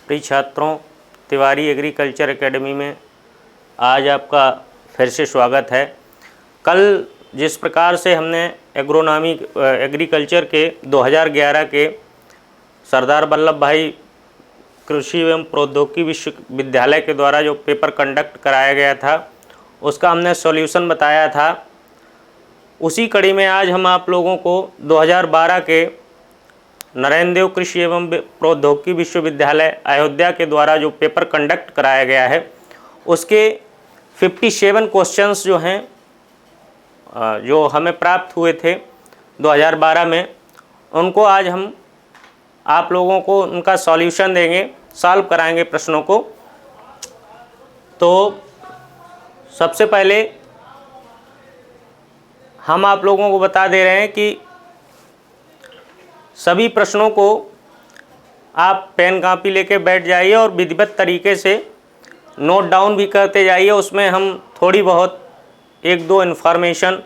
प्रिय छात्रों, Tiwari agriculture academy में आज आपका फिर से स्वागत है। कल जिस प्रकार से हमने एग्रीकल्चर के 2011 के सरदार वल्लभ भाई कृषि एवं प्रौद्योगिकी विश्वविद्यालय के द्वारा जो पेपर कंडक्ट कराया गया था उसका हमने सॉल्यूशन बताया था, उसी कड़ी में आज हम आप लोगों को 2012 के नरेंद्र देव कृषि एवं प्रौद्योगिकी विश्वविद्यालय अयोध्या के द्वारा जो पेपर कंडक्ट कराया गया है उसके 57 क्वेश्चंस जो हैं जो हमें प्राप्त हुए थे 2012 में, उनको आज हम आप लोगों को उनका सॉल्यूशन देंगे, सॉल्व कराएंगे प्रश्नों को। तो सबसे पहले हम आप लोगों को बता दे रहे हैं कि सभी प्रश्नों को आप पेन कापी लेके बैठ जाइए और विधिवत तरीके से नोट डाउन भी करते जाइए। उसमें हम थोड़ी बहुत एक दो इन्फॉर्मेशन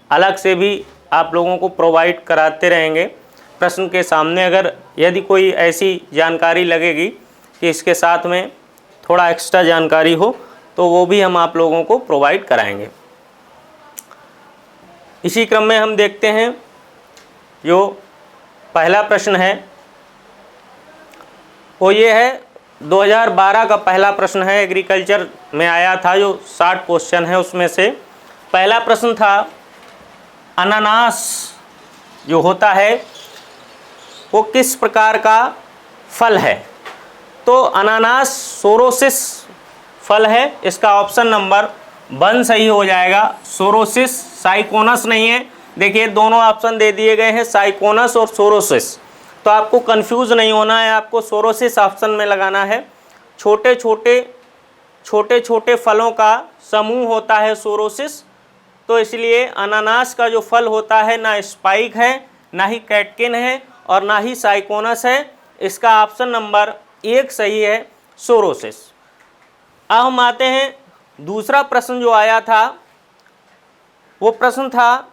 अलग से भी आप लोगों को प्रोवाइड कराते रहेंगे। प्रश्न के सामने अगर यदि कोई ऐसी जानकारी लगेगी कि इसके साथ में थोड़ा एक्स्ट्रा जानकारी हो तो वो भी हम आप लोगों को प्रोवाइड कराएंगे। इसी क्रम में हम देखते हैं जो पहला प्रश्न है वो ये है 2012 का पहला प्रश्न है, एग्रीकल्चर में आया था, जो 60 क्वेश्चन है उसमें से पहला प्रश्न था अनानास जो होता है वो किस प्रकार का फल है। तो अनानास सोरोसिस फल है, इसका ऑप्शन नंबर 1 सही हो जाएगा। सोरोसिस, साइकोनस नहीं है। देखिए दोनों ऑप्शन दे दिए गए हैं, साइकोनस और सोरोसिस, तो आपको कंफ्यूज नहीं होना है, आपको सोरोसिस ऑप्शन में लगाना है। छोटे छोटे फलों का समूह होता है सोरोसिस, तो इसलिए अनानास का जो फल होता है ना स्पाइक है, ना ही कैटकिन है और ना ही साइकोनस है। इसका ऑप्शन नंबर 1 सही है, सोरोसिस। अब हम आते हैं दूसरा प्रश्न जो आया था, वो प्रश्न था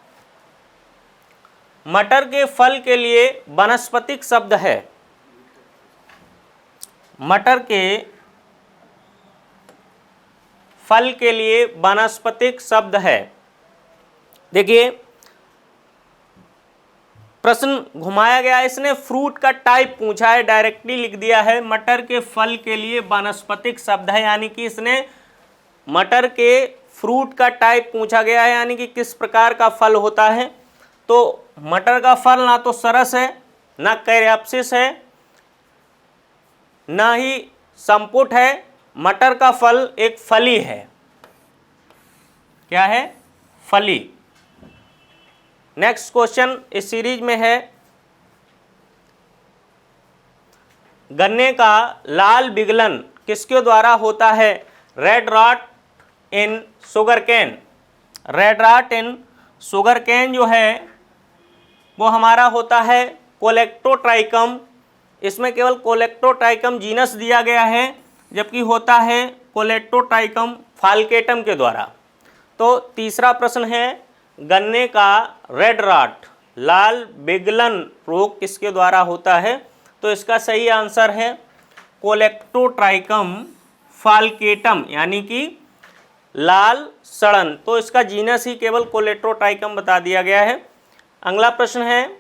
मटर के फल के लिए वानस्पतिक शब्द है। मटर के फल के लिए वानस्पतिक शब्द है। देखिए प्रश्न घुमाया गया, इसने फ्रूट का टाइप पूछा है, डायरेक्टली लिख दिया है मटर के फल के लिए वानस्पतिक शब्द है, यानी कि इसने मटर के फ्रूट का टाइप पूछा गया है, यानी कि किस प्रकार का फल होता है। तो मटर का फल ना तो सरस है, ना कैरैप्सिस है, ना ही संपुट है। मटर का फल एक फली है। क्या है? फली। नेक्स्ट क्वेश्चन इस सीरीज में है गन्ने का लाल विगलन किसके द्वारा होता है। Red rot in sugarcane. Red rot in sugarcane जो है वो हमारा होता है कोलेक्टोट्राइकम। इसमें केवल कोलेक्टोट्राइकम जीनस दिया गया है, जबकि होता है कोलेक्टोट्राइकम फाल्केटम के द्वारा। तो तीसरा प्रश्न है गन्ने का रेड रॉट लाल विगलन रोग किसके द्वारा होता है। तो इसका सही आंसर है कोलेक्टोट्राइकम फाल्केटम, यानी कि लाल सड़न। तो इसका जीनस ही केवल कोलेक्टोट्राइकम बता दिया गया है। अगला प्रश्न है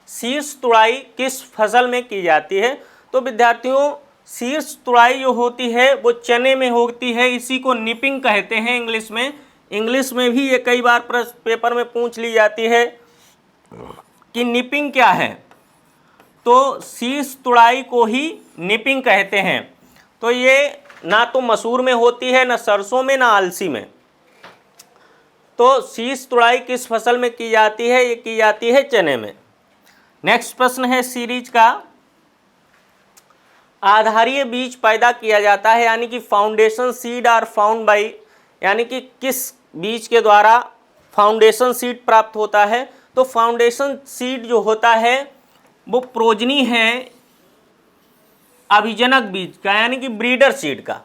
शीर्ष तुड़ाई किस फसल में की जाती है। तो विद्यार्थियों शीर्ष तुड़ाई जो होती है वो चने में होती है, इसी को निपिंग कहते हैं इंग्लिश में। इंग्लिश में भी ये कई बार पेपर में पूछ ली जाती है कि निपिंग क्या है। तो शीर्ष तुड़ाई को ही निपिंग कहते हैं। तो ये ना तो मसूर में होती है, ना सरसों में, ना अलसी में। तो शीर्ष तुड़ाई किस फसल में की जाती है। ये की जाती है चने में। नेक्स्ट प्रश्न है सीरीज का आधारीय बीज पैदा किया जाता है, यानी कि foundation seed are found by, यानी कि किस बीज के द्वारा फाउंडेशन सीड प्राप्त होता है। तो फाउंडेशन सीड जो होता है वो प्रोजनी है अभिजनक बीज का, यानी कि ब्रीडर सीड का।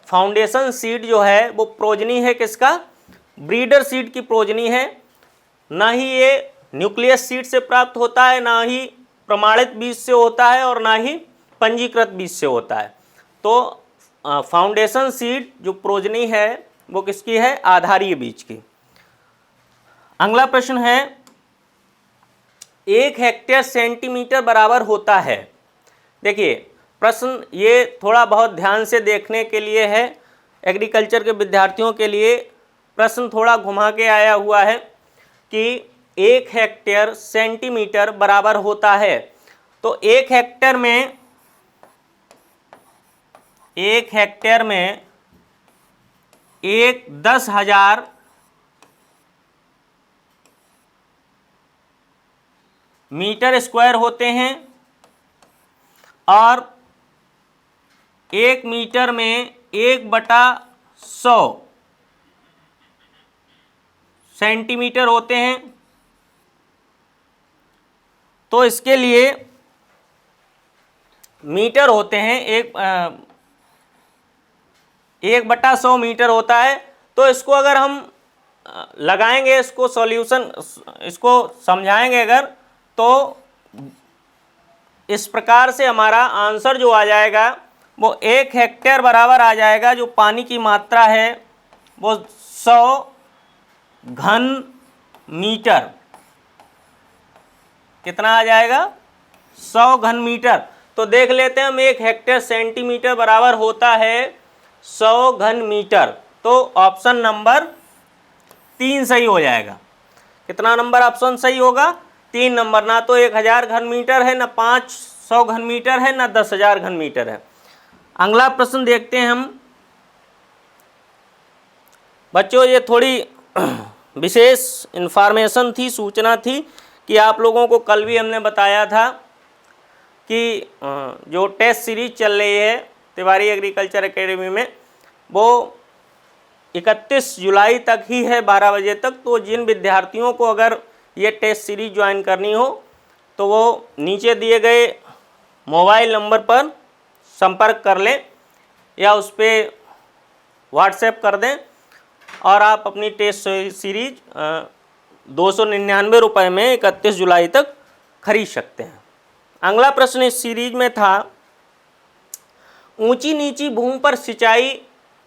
फाउंडेशन सीड जो है वो प्रोजनी है किसका, ब्रीडर सीड की प्रोजनी है। ना ही ये न्यूक्लियस सीड से प्राप्त होता है, ना ही प्रमाणित बीज से होता है और ना ही पंजीकृत बीज से होता है। तो फाउंडेशन सीड जो प्रोजनी है वो किसकी है? आधारीय बीज की। अगला प्रश्न है 1 हेक्टेयर सेंटीमीटर बराबर होता है। देखिए प्रश्न ये थोड़ा बहुत ध्यान से देखने के लिए है, एग्रीकल्चर के विद्यार्थियों के लिए प्रश्न थोड़ा घुमा के आया हुआ है कि 1 हेक्टेयर सेंटीमीटर बराबर होता है। तो 1 हेक्टेयर में 10,000 मीटर स्क्वायर होते हैं और 1 मीटर में 1/100 सेंटीमीटर होते हैं। तो इसके लिए मीटर होते हैं, 1/100 मीटर होता है। तो इसको अगर हम लगाएंगे, इसको सॉल्यूशन, इसको समझाएंगे अगर, तो इस प्रकार से हमारा आंसर जो आ जाएगा वो 1 हेक्टेयर बराबर आ जाएगा, जो पानी की मात्रा है वो 100 घन मीटर। कितना आ जाएगा? 100 घन मीटर। तो देख लेते हैं हम, 1 हेक्टेयर सेंटीमीटर बराबर होता है 100 घन मीटर। तो ऑप्शन नंबर 3 सही हो जाएगा। कितना नंबर ऑप्शन सही होगा? 3 नंबर। ना तो 1000 घन मीटर है, ना 500 घन मीटर है, ना 10,000 घन मीटर है। अगला प्रश्न देखते हैं हम। बच्चों ये थोड़ी विशेष इन्फॉर्मेशन थी, सूचना थी कि आप लोगों को कल भी हमने बताया था कि जो टेस्ट सीरीज चल रही है तिवारी एग्रीकल्चर एकेडमी में, वो 31 जुलाई तक ही है, 12 बजे तक। तो जिन विद्यार्थियों को अगर ये टेस्ट सीरीज ज्वाइन करनी हो तो वो नीचे दिए गए मोबाइल नंबर पर संपर्क कर लें या उस पर व्हाट्सएप कर दें और आप अपनी टेस्ट सीरीज 299 रुपये में 31 जुलाई तक खरीद सकते हैं। अगला प्रश्न इस सीरीज में था, ऊंची नीची भूमि पर सिंचाई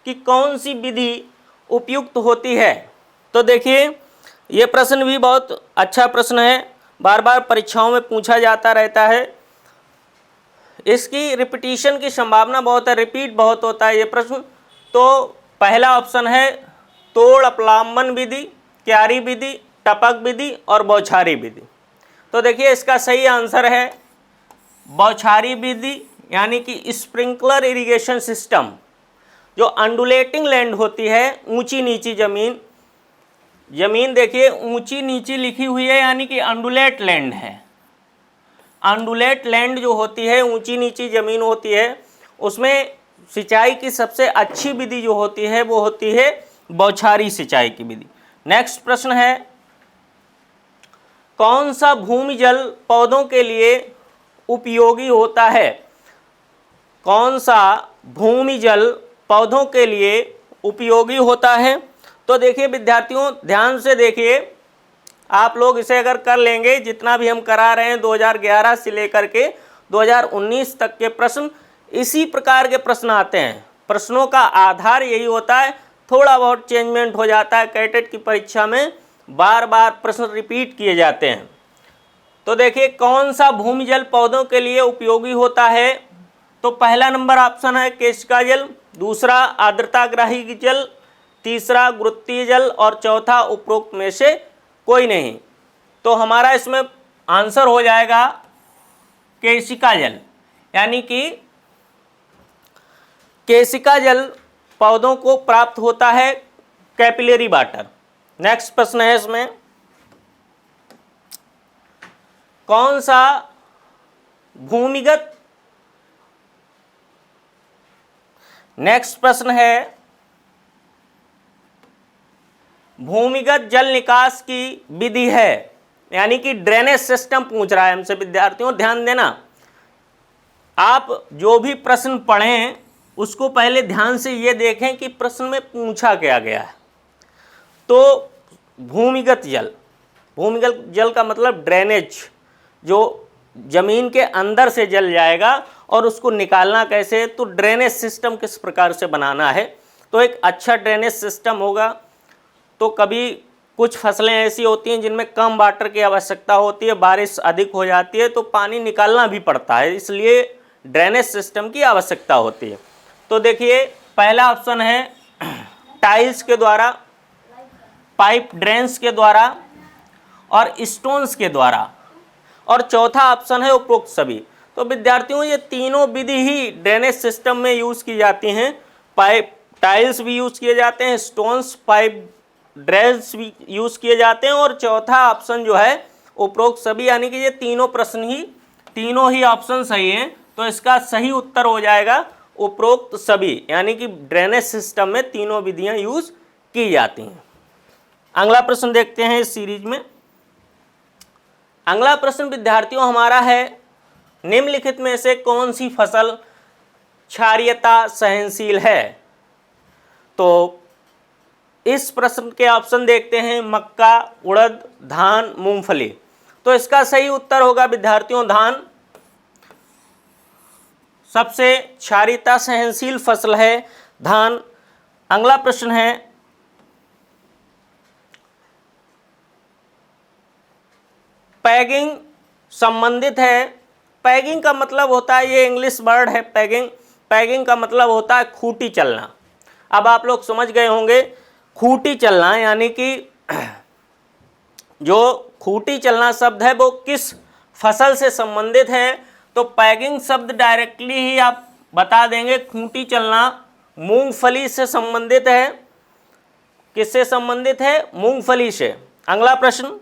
की कौन सी विधि उपयुक्त होती है? तो देखिए ये प्रश्न भी बहुत अच्छा प्रश्न है, बार बार परीक्षाओं में पूछा जाता रहता है। इसकी रिपीटिशन की संभावना बहुत है, रिपीट बहुत होता है ये प्रश्न। तो पहला ऑप्शन है तोड़ अपलामन विधि, क्यारी विधि, टपक विधि और बौछारी विधि। तो देखिए इसका सही आंसर है बौछारी विधि, यानी कि स्प्रिंकलर इरिगेशन सिस्टम। जो अंडुलेटिंग लैंड होती है, ऊंची नीची जमीन देखिए ऊंची नीची लिखी हुई है, यानी कि अंडुलेट लैंड है। अंडुलेट लैंड जो होती है, ऊंची नीची ज़मीन होती है, उसमें सिंचाई की सबसे अच्छी विधि जो होती है वो होती है बौछारी सिंचाई की विधि। नेक्स्ट प्रश्न है, कौन सा भूमि जल पौधों के लिए उपयोगी होता है? कौन सा भूमि जल पौधों के लिए उपयोगी होता है? तो देखिए विद्यार्थियों ध्यान से देखिए, आप लोग इसे अगर कर लेंगे, जितना भी हम करा रहे हैं 2011 से लेकर के 2019 तक के प्रश्न इसी प्रकार के प्रश्न आते हैं। प्रश्नों का आधार यही होता है, थोड़ा बहुत चेंजमेंट हो जाता है। कैटेट की परीक्षा में बार बार प्रश्न रिपीट किए जाते हैं। तो देखिए कौन सा भूमि जल पौधों के लिए उपयोगी होता है? तो पहला नंबर ऑप्शन है केशिका जल, दूसरा आर्द्रताग्राही जल, तीसरा गुरुत्वीय जल और चौथा उपरोक्त में से कोई नहीं। तो हमारा इसमें आंसर हो जाएगा केशिका जल, यानी कि केशिका जल पौधों को प्राप्त होता है कैपिलरी वाटर। नेक्स्ट प्रश्न है इसमें, कौन सा भूमिगत, नेक्स्ट प्रश्न है भूमिगत जल निकास की विधि है, यानी कि ड्रेनेज सिस्टम पूछ रहा है हमसे। विद्यार्थियों ध्यान देना, आप जो भी प्रश्न पढ़ें उसको पहले ध्यान से ये देखें कि प्रश्न में पूछा क्या गया है। तो भूमिगत जल, भूमिगत जल का मतलब ड्रेनेज, जो जमीन के अंदर से जल जाएगा। और उसको निकालना कैसे, तो ड्रेनेज सिस्टम किस प्रकार से बनाना है। तो एक अच्छा ड्रेनेज सिस्टम होगा। तो कभी कुछ फसलें ऐसी होती हैं जिनमें कम वाटर की आवश्यकता होती है, बारिश अधिक हो जाती है तो पानी निकालना भी पड़ता है, इसलिए ड्रेनेज सिस्टम की आवश्यकता होती है। तो देखिए पहला ऑप्शन है टाइल्स के द्वारा, पाइप ड्रेन्स के द्वारा और स्टोन्स के द्वारा, और चौथा ऑप्शन है उपरोक्त सभी। तो विद्यार्थियों ये तीनों विधि ही ड्रेनेज सिस्टम में यूज की जाती हैं। पाइप टाइल्स भी यूज किए जाते हैं, स्टोन्स पाइप ड्रेन्स भी यूज किए जाते हैं, और चौथा ऑप्शन जो है उपरोक्त सभी, यानी कि ये तीनों ही ऑप्शन सही हैं। तो इसका सही उत्तर हो जाएगा उपरोक्त सभी, यानी कि ड्रेनेज सिस्टम में तीनों विधियां यूज की जाती हैं। अगला प्रश्न देखते हैं इस सीरीज में। अगला प्रश्न विद्यार्थियों हमारा है, निम्नलिखित में से कौन सी फसल क्षारीयता सहनशील है। तो इस प्रश्न के ऑप्शन देखते हैं, मक्का, उड़द, धान, मूंगफली। तो इसका सही उत्तर होगा विद्यार्थियों धान। सबसे क्षारीयता सहनशील फसल है धान। अगला प्रश्न है, पैगिंग संबंधित है। पैगिंग का मतलब होता है, ये इंग्लिश वर्ड है पैगिंग। पैगिंग का मतलब होता है खूंटी चलना। अब आप लोग समझ गए होंगे खूंटी चलना यानी कि जो खूंटी चलना शब्द है वो किस फसल से संबंधित है। तो पैगिंग शब्द डायरेक्टली ही आप बता देंगे, खूंटी चलना मूंगफली से संबंधित है। किससे संबंधित है, मूंगफली से। अगला प्रश्न,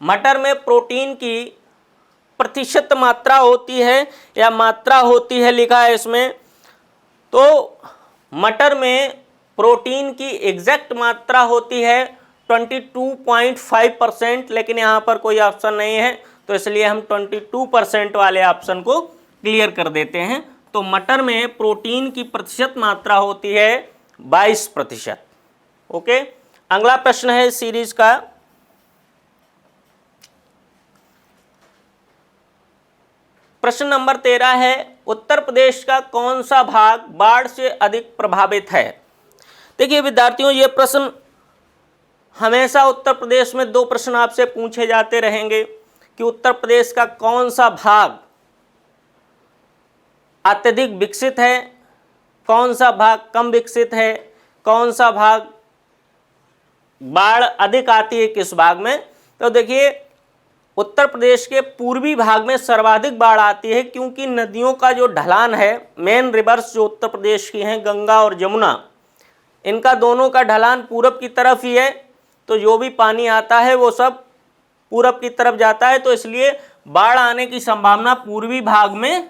मटर में प्रोटीन की प्रतिशत मात्रा होती है या मात्रा होती है, लिखा है इसमें। तो मटर में प्रोटीन की एग्जैक्ट मात्रा होती है 22.5%, लेकिन यहाँ पर कोई ऑप्शन नहीं है तो इसलिए हम 22% वाले ऑप्शन को क्लियर कर देते हैं। तो मटर में प्रोटीन की प्रतिशत मात्रा होती है 22%। ओके, अगला प्रश्न है सीरीज का, प्रश्न नंबर 13 है, उत्तर प्रदेश का कौन सा भाग बाढ़ से अधिक प्रभावित है। देखिए विद्यार्थियों, ये प्रश्न हमेशा उत्तर प्रदेश में 2 प्रश्न आपसे पूछे जाते रहेंगे कि उत्तर प्रदेश का कौन सा भाग अत्यधिक विकसित है, कौन सा भाग कम विकसित है, कौन सा भाग बाढ़ अधिक आती है किस भाग में। तो देखिए उत्तर प्रदेश के पूर्वी भाग में सर्वाधिक बाढ़ आती है, क्योंकि नदियों का जो ढलान है, मेन रिवर्स जो उत्तर प्रदेश की हैं गंगा और जमुना, इनका दोनों का ढलान पूरब की तरफ ही है। तो जो भी पानी आता है वो सब पूरब की तरफ जाता है, तो इसलिए बाढ़ आने की संभावना पूर्वी भाग में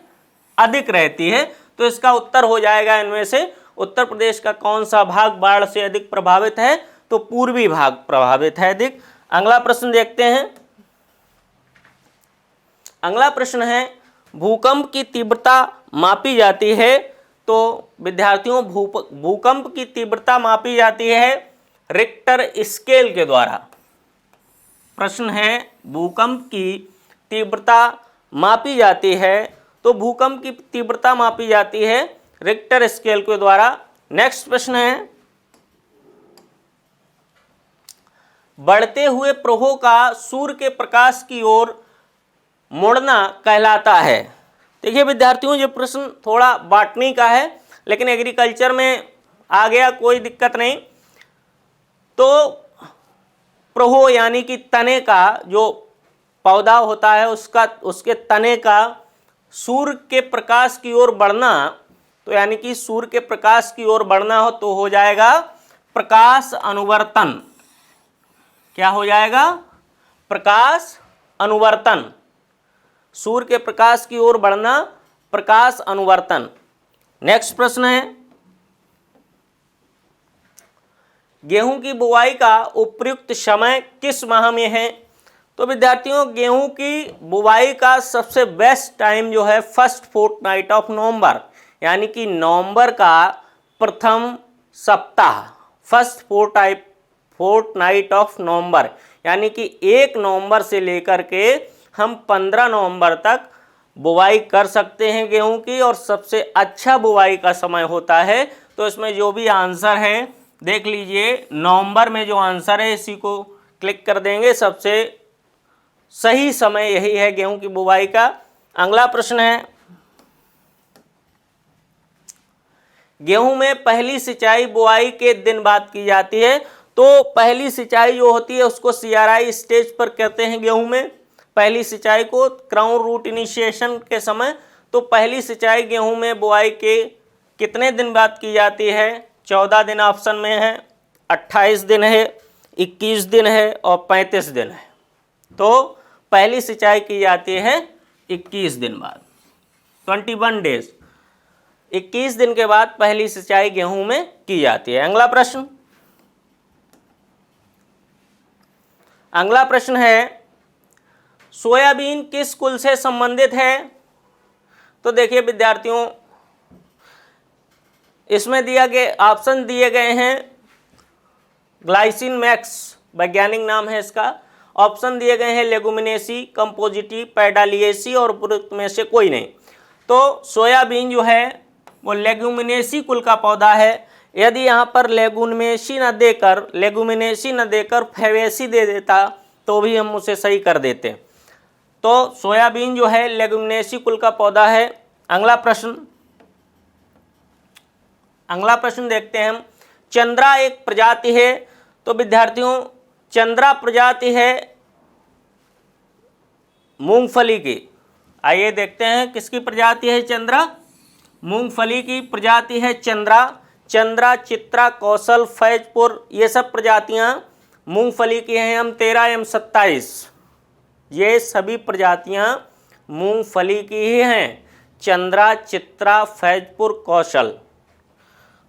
अधिक रहती है। तो इसका उत्तर हो जाएगा इनमें से उत्तर प्रदेश का कौन सा भाग बाढ़ से अधिक प्रभावित है, तो पूर्वी भाग प्रभावित है अधिक। अगला प्रश्न देखते हैं। अगला प्रश्न है, भूकंप की तीव्रता मापी जाती है। तो विद्यार्थियों भूकंप की तीव्रता मापी जाती है रिक्टर स्केल के द्वारा। प्रश्न है, भूकंप की तीव्रता मापी जाती है, तो भूकंप की तीव्रता मापी जाती है रिक्टर स्केल के द्वारा। नेक्स्ट प्रश्न है, बढ़ते हुए प्रवाह का सूर्य के प्रकाश की ओर मुड़ना कहलाता है। देखिए विद्यार्थियों, ये प्रश्न थोड़ा बॉटनी का है, लेकिन एग्रीकल्चर में आ गया, कोई दिक्कत नहीं। तो प्रवाह यानी कि तने का जो पौधा होता है उसके तने का सूर्य के प्रकाश की ओर बढ़ना, तो यानी कि सूर्य के प्रकाश की ओर बढ़ना हो तो हो जाएगा प्रकाश अनुवर्तन। क्या हो जाएगा, प्रकाश अनुवर्तन। सूर्य के प्रकाश की ओर बढ़ना प्रकाश अनुवर्तन। नेक्स्ट प्रश्न है, गेहूं की बुवाई का उपयुक्त समय किस माह में है। तो विद्यार्थियों, गेहूं की बुवाई का सबसे बेस्ट टाइम जो है फर्स्ट फोर्टनाइट ऑफ नवंबर, यानी कि नवंबर का प्रथम सप्ताह, फर्स्ट फोर्टनाइट ऑफ नवंबर, यानी कि 1 नवंबर से लेकर के हम 15 नवंबर तक बुवाई कर सकते हैं गेहूं की, और सबसे अच्छा बुवाई का समय होता है। तो इसमें जो भी आंसर है देख लीजिए, नवंबर में जो आंसर है इसी को क्लिक कर देंगे। सबसे सही समय यही है गेहूं की बुवाई का। अगला प्रश्न है, गेहूं में पहली सिंचाई बुआई के दिन बाद की जाती है। तो पहली सिंचाई जो होती है उसको CRI स्टेज पर कहते हैं। गेहूं में पहली सिंचाई को क्राउन रूट इनिशिएशन के समय। तो पहली सिंचाई गेहूं में बुआई के कितने दिन बाद की जाती है? 14 दिन ऑप्शन में है, 28 दिन है, 21 दिन है और 35 दिन है। तो पहली सिंचाई की जाती है 21 दिन बाद, 21 डेज, 21 दिन के बाद पहली सिंचाई गेहूं में की जाती है। अगला प्रश्न है, सोयाबीन किस कुल से संबंधित है? तो देखिए विद्यार्थियों, इसमें ऑप्शन दिए गए हैं। ग्लाइसिन मैक्स वैज्ञानिक नाम है इसका। ऑप्शन दिए गए हैं लेगुमिनेसी, कंपोजिटी, पैडालिएसी और उपरोक्त में से कोई नहीं। तो सोयाबीन जो है वो लेगुमिनेसी कुल का पौधा है। यदि यहाँ पर लेगुमिनेसी न देकर फैबेसी दे देता तो भी हम उसे सही कर देते। तो सोयाबीन जो है लेगुमिनेसी कुल का पौधा है। अगला प्रश्न देखते हैं हम। चंद्रा एक प्रजाति है। तो विद्यार्थियों, चंद्रा प्रजाति है मूंगफली की। आइए देखते हैं किसकी प्रजाति है चंद्रा? मूंगफली की प्रजाति है चंद्रा, चित्रा, कौशल, फैजपुर, ये सब प्रजातियां मूंगफली की हैं। M13, M27 ये सभी प्रजातियां मूंगफली की ही हैं। चंद्रा, चित्रा, फैजपुर, कौशल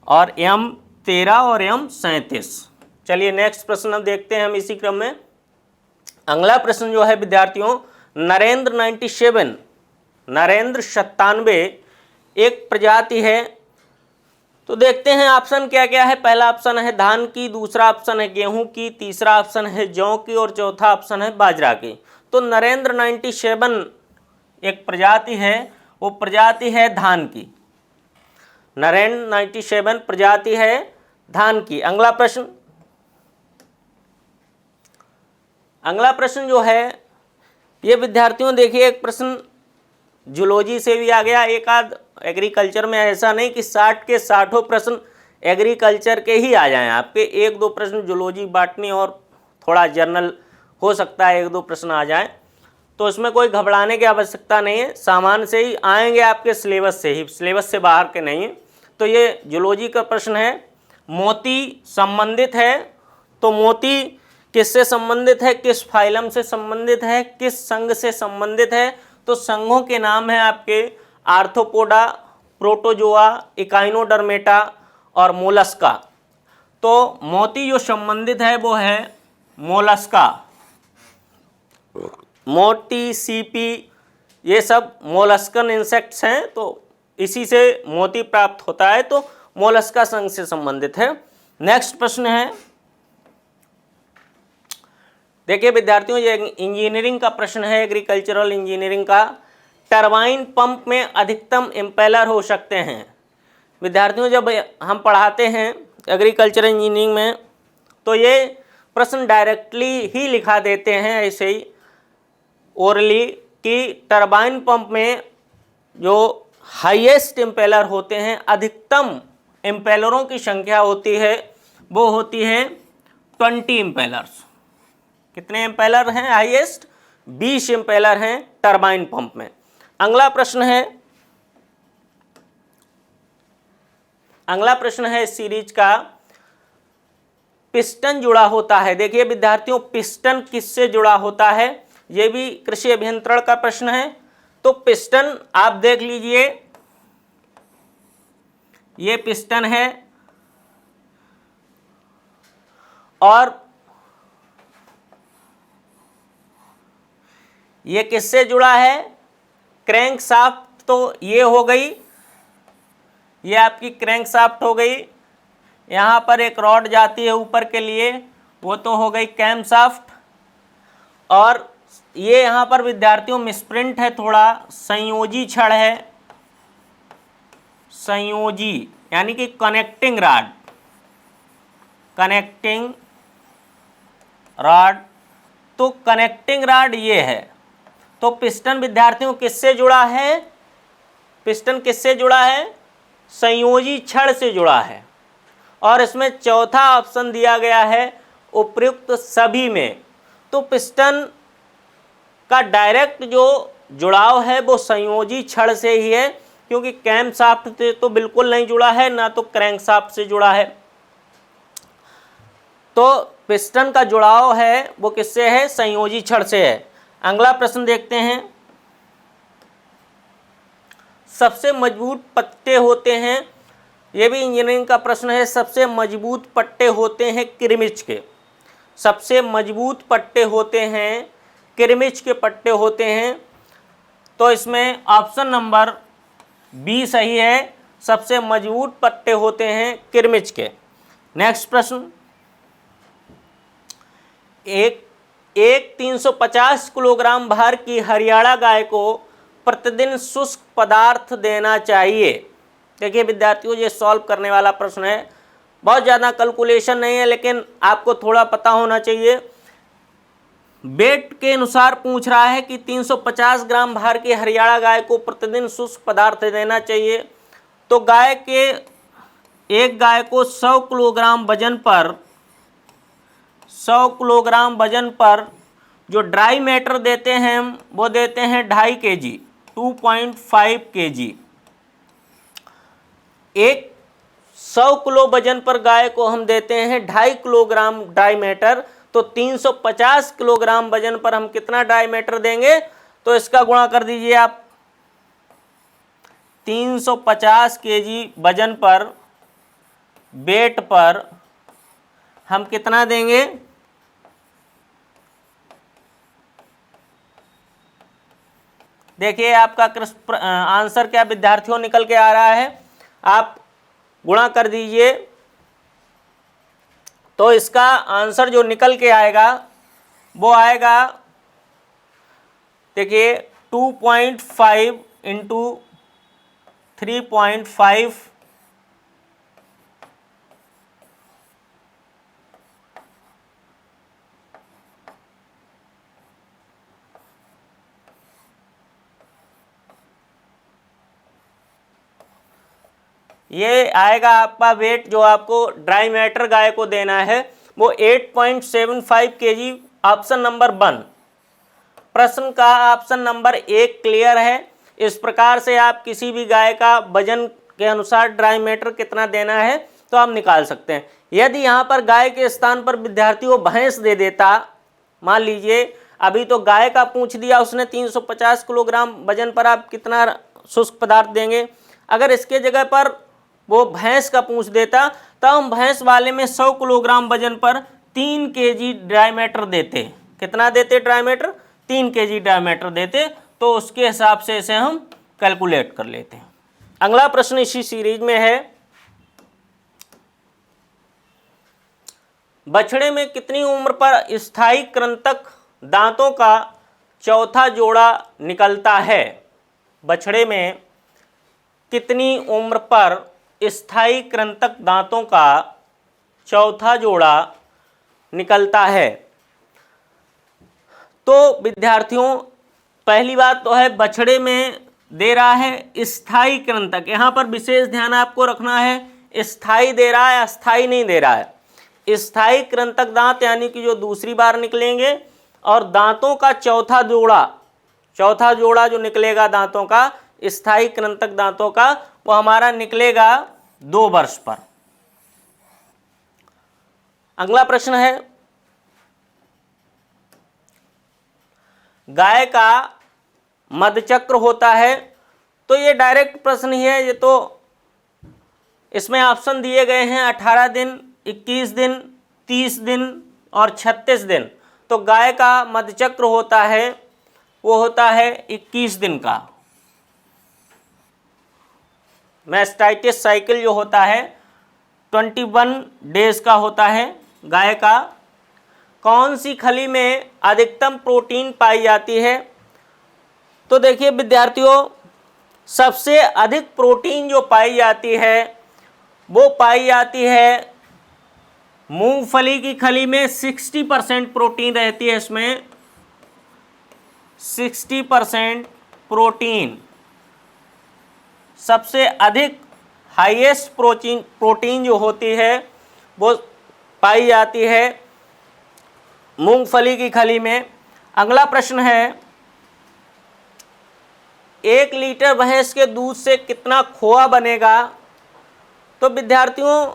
और M13 और M37। चलिए नेक्स्ट प्रश्न अब देखते हैं हम इसी क्रम में। अगला प्रश्न जो है विद्यार्थियों, नरेंद्र 97 एक प्रजाति है। तो देखते हैं ऑप्शन क्या क्या है। पहला ऑप्शन है धान की, दूसरा ऑप्शन है गेहूं की, तीसरा ऑप्शन है जौ की और चौथा ऑप्शन है बाजरा की। तो नरेंद्र 97 एक प्रजाति है, वो प्रजाति है धान की। नरेंद्र 97 प्रजाति है धान की। अगला प्रश्न जो है ये विद्यार्थियों देखिए, एक प्रश्न जूलॉजी से भी आ गया, एक आध एग्रीकल्चर में। ऐसा नहीं कि 60 के 60 प्रश्न एग्रीकल्चर के ही आ जाएं आपके। 1-2 प्रश्न जूलॉजी, बॉटनी और थोड़ा जर्नल हो सकता है 1-2 प्रश्न आ जाएं। तो इसमें कोई घबराने की आवश्यकता नहीं है, सामान्य से ही आएंगे आपके सिलेबस से ही, सिलेबस से बाहर के नहीं है। तो ये जूलॉजी का प्रश्न है। मोती संबंधित है। तो मोती किससे संबंधित है, किस फाइलम से संबंधित है, किस संघ से संबंधित है? तो संघों के नाम है आपके आर्थ्रोपोडा, प्रोटोजोआ, इकाइनोडर्मेटा और मोलस्का। तो मोती जो संबंधित है वो है मोलस्का। मोती, सीपी, ये सब मोलस्कन इंसेक्ट्स हैं। तो इसी से मोती प्राप्त होता है। तो मोलस्का संघ से संबंधित है। नेक्स्ट प्रश्न है, देखिए विद्यार्थियों, ये इंजीनियरिंग का प्रश्न है, एग्रीकल्चरल इंजीनियरिंग का। टरबाइन पंप में अधिकतम इम्पेलर हो सकते हैं। विद्यार्थियों, जब हम पढ़ाते हैं एग्रीकल्चरल इंजीनियरिंग में तो ये प्रश्न डायरेक्टली ही लिखा देते हैं ऐसे ही ओरली, कि टरबाइन पंप में जो हाईएस्ट इम्पेलर होते हैं, अधिकतम इम्पेलरों की संख्या होती है, वो होती है 20 इम्पेलर्स। कितने इम्पेलर हैं हाईएस्ट? 20 इम्पेलर हैं टरबाइन पंप में। अगला प्रश्न है इस सीरीज का, पिस्टन जुड़ा होता है। देखिए विद्यार्थियों, पिस्टन किससे जुड़ा होता है? यह भी कृषि अभियंत्रण का प्रश्न है। तो पिस्टन आप देख लीजिए, ये पिस्टन है और ये किससे जुड़ा है? Crank shaft. तो ये हो गई, ये आपकी क्रैंक शाफ्ट हो गई। यहाँ पर एक रॉड जाती है ऊपर के लिए, वो तो हो गई कैम शाफ्ट। और ये यहाँ पर विद्यार्थियों मिसप्रिंट है थोड़ा, संयोजी छड़ है, संयोजी यानी कि कनेक्टिंग रॉड, कनेक्टिंग रॉड। तो कनेक्टिंग रॉड ये है। तो पिस्टन विद्यार्थियों किससे जुड़ा है? पिस्टन किससे जुड़ा है? संयोजी छड़ से जुड़ा है। और इसमें चौथा ऑप्शन दिया गया है उपयुक्त सभी में। तो पिस्टन का डायरेक्ट जो जुड़ाव है वो संयोजी छड़ से ही है, क्योंकि कैम शाफ्ट से तो बिल्कुल नहीं जुड़ा है, ना तो क्रैंक शाफ्ट से जुड़ा है। तो पिस्टन का जुड़ाव है वो किससे है? संयोजी छड़ से है। अगला प्रश्न देखते हैं। सबसे मजबूत पट्टे होते हैं, ये भी इंजीनियरिंग का प्रश्न है। सबसे मजबूत पट्टे होते हैं किरमिच के। सबसे मजबूत पट्टे होते हैं किरमिच के पट्टे होते हैं। तो इसमें ऑप्शन नंबर बी सही है, सबसे मजबूत पट्टे होते हैं किरमिच के। नेक्स्ट प्रश्न, एक 350 किलोग्राम भार की हरियाणा गाय को प्रतिदिन शुष्क पदार्थ देना चाहिए। देखिए विद्यार्थियों, ये सॉल्व करने वाला प्रश्न है, बहुत ज़्यादा कैलकुलेशन नहीं है, लेकिन आपको थोड़ा पता होना चाहिए। वेट के अनुसार पूछ रहा है कि 350 ग्राम भार की हरियाणा गाय को प्रतिदिन शुष्क पदार्थ देना चाहिए। तो एक गाय को 100 किलोग्राम वजन पर 100 किलोग्राम वजन पर जो ड्राई मैटर देते हैं वो देते हैं 2.5 kg, 2.5 kg। एक 100 किलो वजन पर गाय को हम देते हैं 2.5 किलोग्राम ड्राई मैटर। तो 350 किलोग्राम वजन पर हम कितना ड्राई मैटर देंगे? तो इसका गुणा कर दीजिए आप। 350 kg वजन पर, वेट पर हम कितना देंगे? देखिए आपका आंसर क्या विद्यार्थियों निकल के आ रहा है, आप गुणा कर दीजिए। तो इसका आंसर जो निकल के आएगा वो आएगा, देखिए 2.5 इंटू 3.5, ये आएगा आपका वेट जो आपको ड्राई मैटर गाय को देना है वो 8.75 kg। ऑप्शन नंबर 1 प्रश्न का ऑप्शन नंबर 1 क्लियर है। इस प्रकार से आप किसी भी गाय का वजन के अनुसार ड्राई मैटर कितना देना है तो आप निकाल सकते हैं। यदि यहाँ पर गाय के स्थान पर विद्यार्थियों भैंस दे देता, मान लीजिए अभी तो गाय का पूछ दिया उसने 350 किलोग्राम वजन पर आप कितना शुष्क पदार्थ देंगे, अगर इसके जगह पर वो भैंस का पूछ देता तो हम भैंस वाले में 100 किलोग्राम वजन पर 3 kg ड्राई मैटर देते। कितना देते dry matter? 3 kg dry matter देते। तो उसके हिसाब से इसे हम कैलकुलेट कर लेते हैं। अगला प्रश्न इसी सीरीज में है, बछड़े में कितनी उम्र पर स्थायी कृंतक दांतों का चौथा जोड़ा निकलता है? बछड़े में कितनी उम्र पर स्थायी कृंतक दांतों का चौथा जोड़ा निकलता है? तो विद्यार्थियों पहली बात तो है बछड़े में दे रहा है स्थायी कृंतक, यहाँ पर विशेष ध्यान आपको रखना है, स्थायी दे रहा है अस्थायी नहीं दे रहा है। स्थायी कृंतक दांत यानी कि जो दूसरी बार निकलेंगे, और दांतों का चौथा जोड़ा जो निकलेगा दांतों का, स्थायी कृंतक दांतों का, वो हमारा निकलेगा 2 वर्ष पर। अगला प्रश्न है, गाय का मधुचक्र होता है। तो ये डायरेक्ट प्रश्न ही है, ये तो इसमें ऑप्शन दिए गए हैं 18 दिन, 21 दिन, 30 दिन और 36 दिन। तो गाय का मधुचक्र होता है वो होता है 21 दिन का। मैस्टाइटिस साइकिल जो होता है 21 डेज का होता है गाय का कौन सी खली में अधिकतम प्रोटीन पाई जाती है? तो देखिए विद्यार्थियों, सबसे अधिक प्रोटीन जो पाई जाती है वो पाई जाती है मूंगफली की खली में। 60% प्रोटीन रहती है इसमें, 60% प्रोटीन। सबसे अधिक हाईएस्ट प्रोटीन जो होती है वो पाई जाती है मूंगफली की खली में। अगला प्रश्न है, 1 लीटर भैंस के दूध से कितना खोआ बनेगा? तो विद्यार्थियों,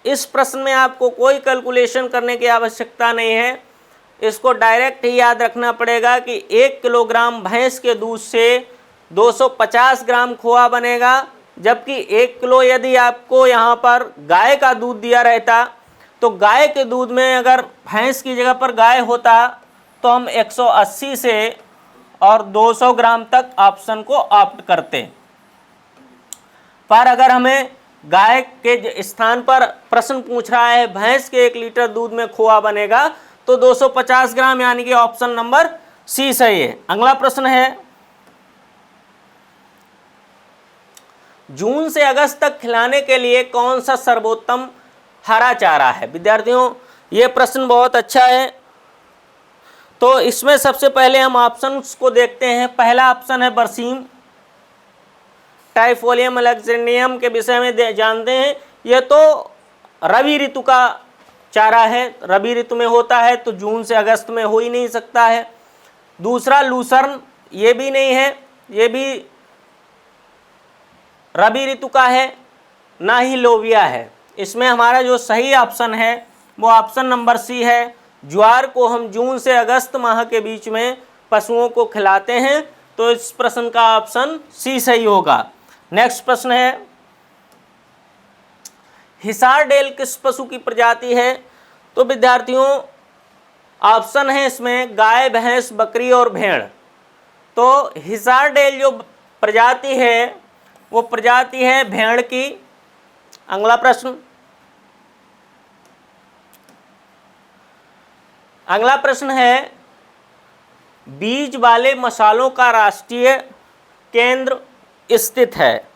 इस प्रश्न में आपको कोई कैलकुलेशन करने की आवश्यकता नहीं है, इसको डायरेक्ट ही याद रखना पड़ेगा कि 1 किलोग्राम भैंस के दूध से 250 ग्राम खोआ बनेगा, जबकि 1 किलो यदि आपको यहाँ पर गाय का दूध दिया रहता तो गाय के दूध में अगर भैंस की जगह पर गाय होता तो हम 180 से और 200 ग्राम तक ऑप्शन को ऑप्ट करते। पर अगर हमें गाय के स्थान पर प्रश्न पूछ रहा है भैंस के 1 लीटर दूध में खोआ बनेगा तो 250 ग्राम, यानी कि ऑप्शन नंबर सी सही है। अगला प्रश्न है, जून से अगस्त तक खिलाने के लिए कौन सा सर्वोत्तम हरा चारा है? विद्यार्थियों, ये प्रश्न बहुत अच्छा है। तो इसमें सबसे पहले हम ऑप्शंस को देखते हैं। पहला ऑप्शन है बरसीम, टाइफोलियम अलेक्जेंड्रियम के विषय में जानते हैं। यह तो रबी ऋतु का चारा है, रबी ऋतु में होता है, तो जून से अगस्त में हो ही नहीं सकता है। दूसरा लूसर्न, ये भी नहीं है, ये भी रबी ऋतु का है, ना ही लोबिया है। इसमें हमारा जो सही ऑप्शन है वो ऑप्शन नंबर सी है। ज्वार को हम जून से अगस्त माह के बीच में पशुओं को खिलाते हैं, तो इस प्रश्न का ऑप्शन सी सही होगा। नेक्स्ट प्रश्न है, हिसार डेल किस पशु की प्रजाति है? तो विद्यार्थियों, ऑप्शन है इसमें गाय, भैंस, बकरी और भेड़। तो हिसार डेल जो प्रजाति है वो प्रजाति है भेड़ की। अगला प्रश्न, अगला प्रश्न है, बीज वाले मसालों का राष्ट्रीय केंद्र स्थित है?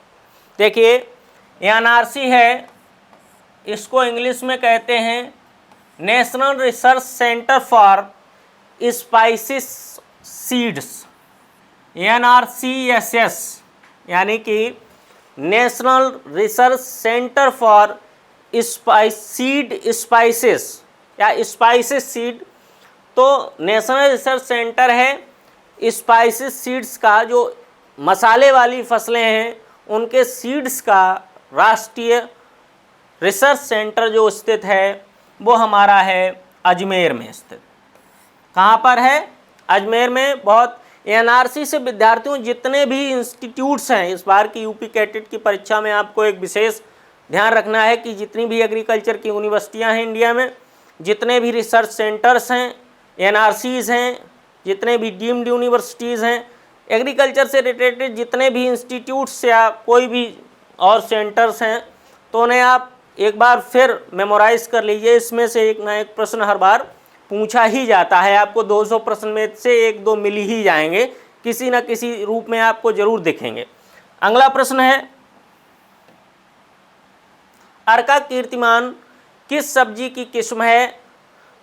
देखिए, एनआरसी है, इसको इंग्लिश में कहते हैं national research centre for spices seeds, NRCSS, यानी कि national research centre for spices या स्पाइसेस सीड। तो नेशनल रिसर्च सेंटर है स्पाइसेस सीड्स का, जो मसाले वाली फसलें हैं उनके सीड्स का राष्ट्रीय रिसर्च सेंटर जो स्थित है वो हमारा है अजमेर में स्थित। कहाँ पर है? अजमेर में। बहुत एनआरसी से विद्यार्थियों जितने भी इंस्टीट्यूट्स हैं, इस बार की यूपी कैटेट की परीक्षा में आपको एक विशेष ध्यान रखना है कि जितनी भी एग्रीकल्चर की यूनिवर्सिटियां हैं इंडिया में, जितने भी रिसर्च सेंटर्स हैं, एनआरसीज हैं, जितने भी डीम्ड यूनिवर्सिटीज़ हैं, एग्रीकल्चर से रिलेटेड जितने भी इंस्टीट्यूट्स या कोई भी और सेंटर्स हैं, तो उन्हें आप एक बार फिर मेमोराइज कर लीजिए। इसमें से एक ना एक प्रश्न हर बार पूछा ही जाता है। आपको 200 प्रश्न में से 1-2 मिल ही जाएंगे, किसी न किसी रूप में आपको जरूर दिखेंगे। अगला प्रश्न है, अर्का कीर्तिमान किस सब्जी की किस्म है?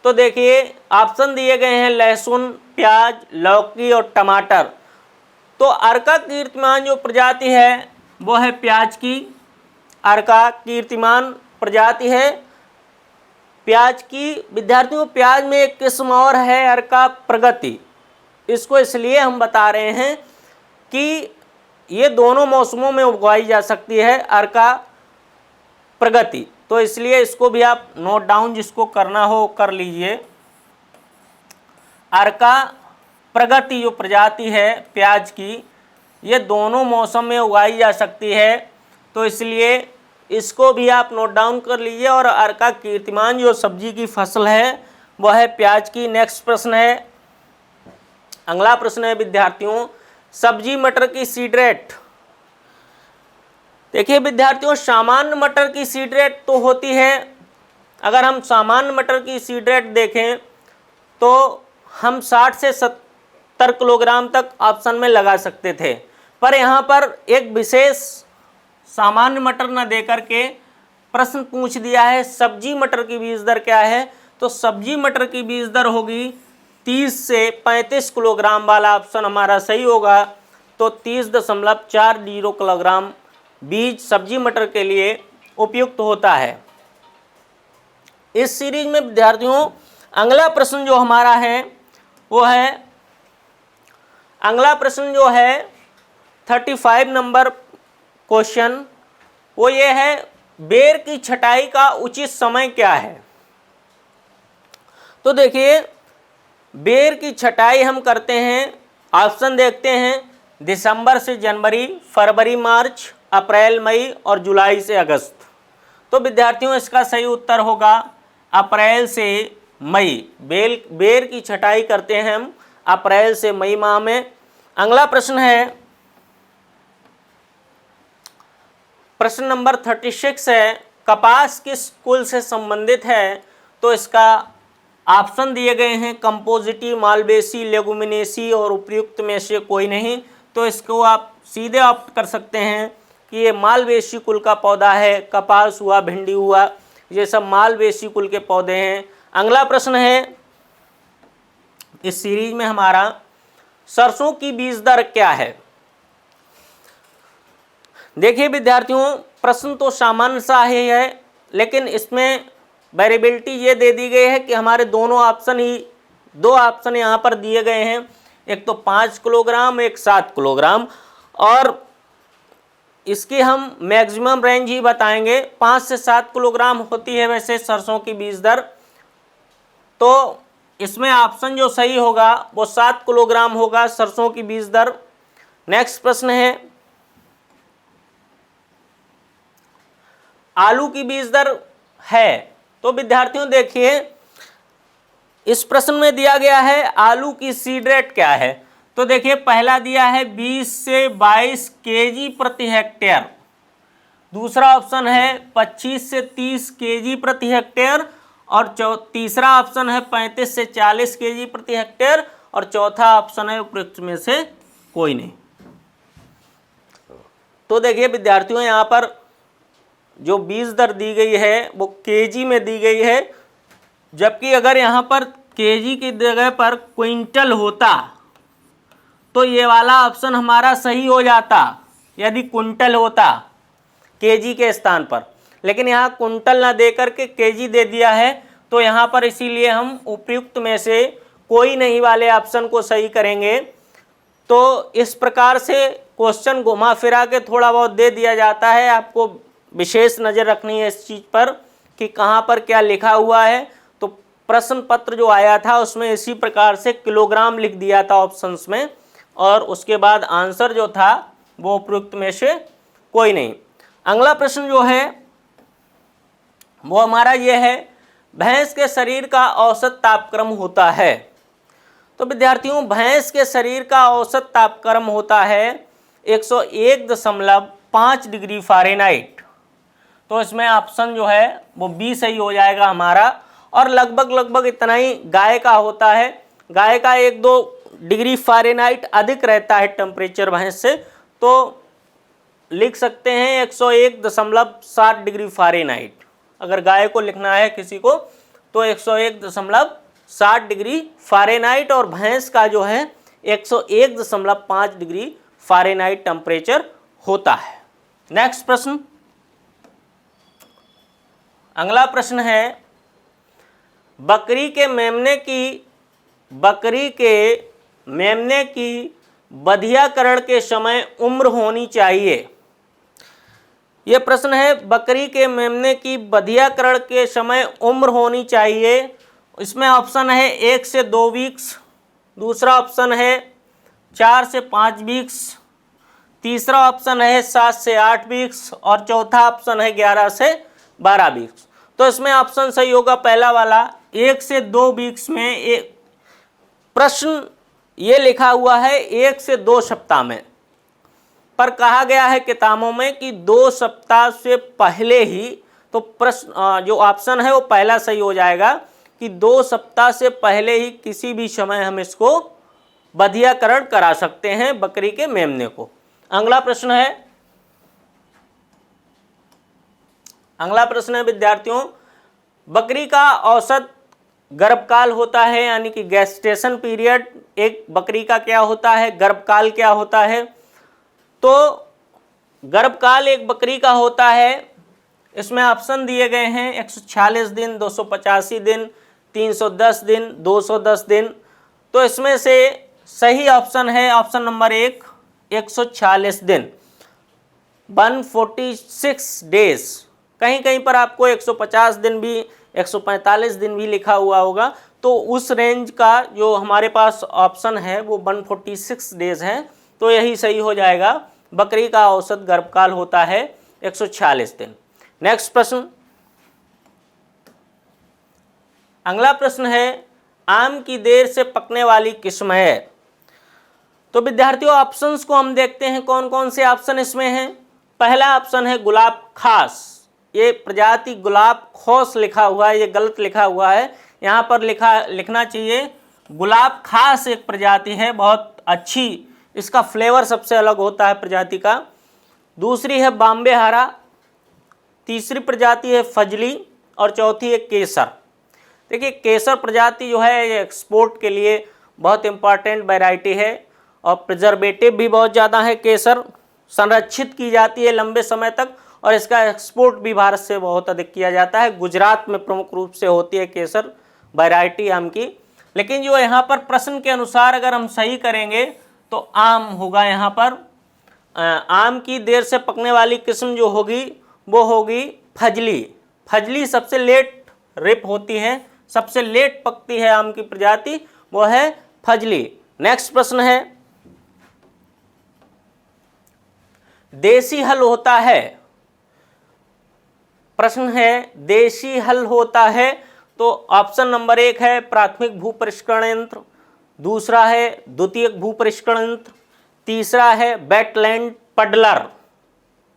तो देखिए, ऑप्शन दिए गए हैं लहसुन, प्याज, लौकी और टमाटर। तो अर्का कीर्तिमान जो प्रजाति है वो है प्याज की। अर्का कीर्तिमान प्रजाति है प्याज की। विद्यार्थियों, प्याज में एक किस्म और है अर्का प्रगति। इसको इसलिए हम बता रहे हैं कि ये दोनों मौसमों में उगाई जा सकती है अर्का प्रगति, तो इसलिए इसको भी आप नोट डाउन जिसको करना हो कर लीजिए। अर्का प्रगति जो प्रजाति है प्याज की, ये दोनों मौसम में उगाई जा सकती है, तो इसलिए इसको भी आप नोट डाउन कर लीजिए। और अर्का कीर्तिमान जो सब्जी की फसल है वह है प्याज की। नेक्स्ट प्रश्न है, अगला प्रश्न है विद्यार्थियों, सब्जी मटर की सीड रेट। देखिए विद्यार्थियों, सामान्य मटर की सीड रेट तो होती है अगर हम सामान्य मटर की सीड रेट देखें तो हम 60 से 70 किलोग्राम तक ऑप्शन में लगा सकते थे, पर यहाँ पर एक विशेष सामान्य मटर न देकर के प्रश्न पूछ दिया है सब्जी मटर की बीज दर क्या है। तो सब्जी मटर की बीज दर होगी 30 से 35 किलोग्राम वाला ऑप्शन हमारा सही होगा। तो 30.40 किलोग्राम बीज सब्जी मटर के लिए उपयुक्त होता है। इस सीरीज में विद्यार्थियों अगला प्रश्न जो हमारा है वो है, अगला प्रश्न जो है 35 नंबर क्वेश्चन, वो ये है बेर की छटाई का उचित समय क्या है। तो देखिए बेर की छटाई हम करते हैं, ऑप्शन देखते हैं, दिसंबर से जनवरी, फरवरी मार्च, अप्रैल मई और जुलाई से अगस्त। तो विद्यार्थियों इसका सही उत्तर होगा अप्रैल से मई। बेर की छटाई करते हैं हम अप्रैल से मई माह में। अगला प्रश्न है प्रश्न नंबर 36 है, कपास किस कुल से संबंधित है। तो इसका ऑप्शन दिए गए हैं कंपोजिटी, मालवेसी, लेगुमिनेसी और उपयुक्त में से कोई नहीं। तो इसको आप सीधे ऑप्ट कर सकते हैं कि ये मालवेसी कुल का पौधा है। कपास हुआ, भिंडी हुआ, ये सब मालवेसी कुल के पौधे हैं। अगला प्रश्न है इस सीरीज में हमारा, सरसों की बीज दर क्या है। देखिए विद्यार्थियों प्रश्न तो सामान्य सा ही है, लेकिन इसमें वेरिएबिलिटी ये दे दी गई है कि हमारे दोनों ऑप्शन ही, दो ऑप्शन यहाँ पर दिए गए हैं, एक तो 5 किलोग्राम, एक 7 किलोग्राम, और इसकी हम मैक्सिमम रेंज ही बताएंगे। 5 से 7 किलोग्राम होती है वैसे सरसों की बीज दर। तो इसमें ऑप्शन जो सही होगा वो 7 किलोग्राम होगा सरसों की बीज दर। नेक्स्ट प्रश्न है आलू की बीज दर है। तो विद्यार्थियों देखिए इस प्रश्न में दिया गया है आलू की सीड रेट क्या है। तो देखिए पहला दिया है 20 से 22 केजी प्रति हेक्टेयर, दूसरा ऑप्शन है 25 से 30 केजी प्रति हेक्टेयर, और तीसरा ऑप्शन है 35 से 40 केजी प्रति हेक्टेयर, और चौथा ऑप्शन है उपयुक्त में से कोई नहीं। तो देखिए विद्यार्थियों यहाँ पर जो बीज दर दी गई है वो केजी में दी गई है, जबकि अगर यहाँ पर केजी की जगह पर क्विंटल होता तो ये वाला ऑप्शन हमारा सही हो जाता, यदि कुंटल होता केजी के स्थान पर। लेकिन यहाँ कुंटल ना दे करके केजी दे दिया है, तो यहाँ पर इसीलिए हम उपयुक्त में से कोई नहीं वाले ऑप्शन को सही करेंगे। तो इस प्रकार से क्वेश्चन घुमा फिरा के थोड़ा बहुत दे दिया जाता है, आपको विशेष नज़र रखनी है इस चीज़ पर कि कहाँ पर क्या लिखा हुआ है। तो प्रश्न पत्र जो आया था उसमें इसी प्रकार से किलोग्राम लिख दिया था ऑप्शंस में, और उसके बाद आंसर जो था वो उपयुक्त में से कोई नहीं। अगला प्रश्न जो है वो हमारा ये है, भैंस के शरीर का औसत तापक्रम होता है। तो विद्यार्थियों भैंस के शरीर का औसत तापक्रम होता है 101.5 डिग्री फ़ारेनहाइट। तो इसमें ऑप्शन जो है वो बी सही हो जाएगा हमारा, और लगभग इतना ही गाय का होता है। गाय का 1-2 डिग्री फ़ारेनहाइट अधिक रहता है टेम्परेचर भैंस से, तो लिख सकते हैं 101.7 डिग्री फ़ारेनहाइट। अगर गाय को लिखना है किसी को तो 101.7 डिग्री फ़ारेनहाइट, और भैंस का जो है 101.5 डिग्री फ़ारेनहाइट टेम्परेचर होता है। नेक्स्ट प्रश्न, अगला प्रश्न है बकरी के मेमने की बधियाकरण के समय उम्र होनी चाहिए। यह प्रश्न है बकरी के मेमने की बधियाकरण के समय उम्र होनी चाहिए। इसमें ऑप्शन है 1 से 2 वीक्स, दूसरा ऑप्शन है 4 से 5 वीक्स, तीसरा ऑप्शन है 7 से 8 वीक्स, और चौथा ऑप्शन है 11 से 12 वीक्स। तो इसमें ऑप्शन सही होगा पहला वाला, 1 से 2 वीक्स में। एक प्रश्न ये लिखा हुआ है 1 से 2 सप्ताह में, पर कहा गया है किताबों में कि 2 सप्ताह से पहले ही, तो प्रश्न जो ऑप्शन है वो पहला सही हो जाएगा कि 2 सप्ताह से पहले ही किसी भी समय हम इसको बधियाकरण करा सकते हैं बकरी के मेमने को। अगला प्रश्न है विद्यार्थियों, बकरी का औसत गर्भकाल होता है, यानी कि गेस्टेशन पीरियड एक बकरी का क्या होता है, गर्भकाल क्या होता है। तो गर्भकाल एक बकरी का होता है, इसमें ऑप्शन दिए गए हैं 146 दिन, 285 दिन, 310 दिन, 210 दिन। तो इसमें से सही ऑप्शन है ऑप्शन नंबर 1, 146 दिन, 146 डेज। कहीं कहीं पर आपको 150 दिन भी, 145 दिन भी लिखा हुआ होगा, तो उस रेंज का जो हमारे पास ऑप्शन है वो 146 डेज है, तो यही सही हो जाएगा। बकरी का औसत गर्भकाल होता है 146 दिन। नेक्स्ट प्रश्न, अगला प्रश्न है, आम की देर से पकने वाली किस्म है। तो विद्यार्थियों ऑप्शंस को हम देखते हैं कौन कौन से ऑप्शन इसमें हैं। पहला ऑप्शन है गुलाब खास, ये प्रजाति गुलाब खोस लिखा हुआ है, ये गलत लिखा हुआ है, यहाँ पर लिखना चाहिए गुलाब खास एक प्रजाति है, बहुत अच्छी, इसका फ्लेवर सबसे अलग होता है प्रजाति का। दूसरी है बॉम्बे हरा, तीसरी प्रजाति है फजली और चौथी है केसर। देखिए केसर प्रजाति जो है ये एक्सपोर्ट के लिए बहुत इम्पॉर्टेंट वैरायटी है और प्रिजर्वेटिव भी बहुत ज़्यादा है। केसर संरक्षित की जाती है लंबे समय तक और इसका एक्सपोर्ट भी भारत से बहुत अधिक किया जाता है। गुजरात में प्रमुख रूप से होती है केसर वैरायटी आम की। लेकिन जो यहाँ पर प्रश्न के अनुसार अगर हम सही करेंगे तो आम होगा यहाँ पर। आम की देर से पकने वाली किस्म जो होगी वो होगी फजली। फजली सबसे लेट रिप होती है, सबसे लेट पकती है आम की प्रजाति, वो है फजली। नेक्स्ट प्रश्न है, देसी हल होता है। प्रश्न है देसी हल होता है, तो ऑप्शन नंबर 1 है प्राथमिक भू परिष्करण यंत्र, दूसरा है द्वितीयक भू परिष्करण यंत्र, तीसरा है वेटलैंड पडलर,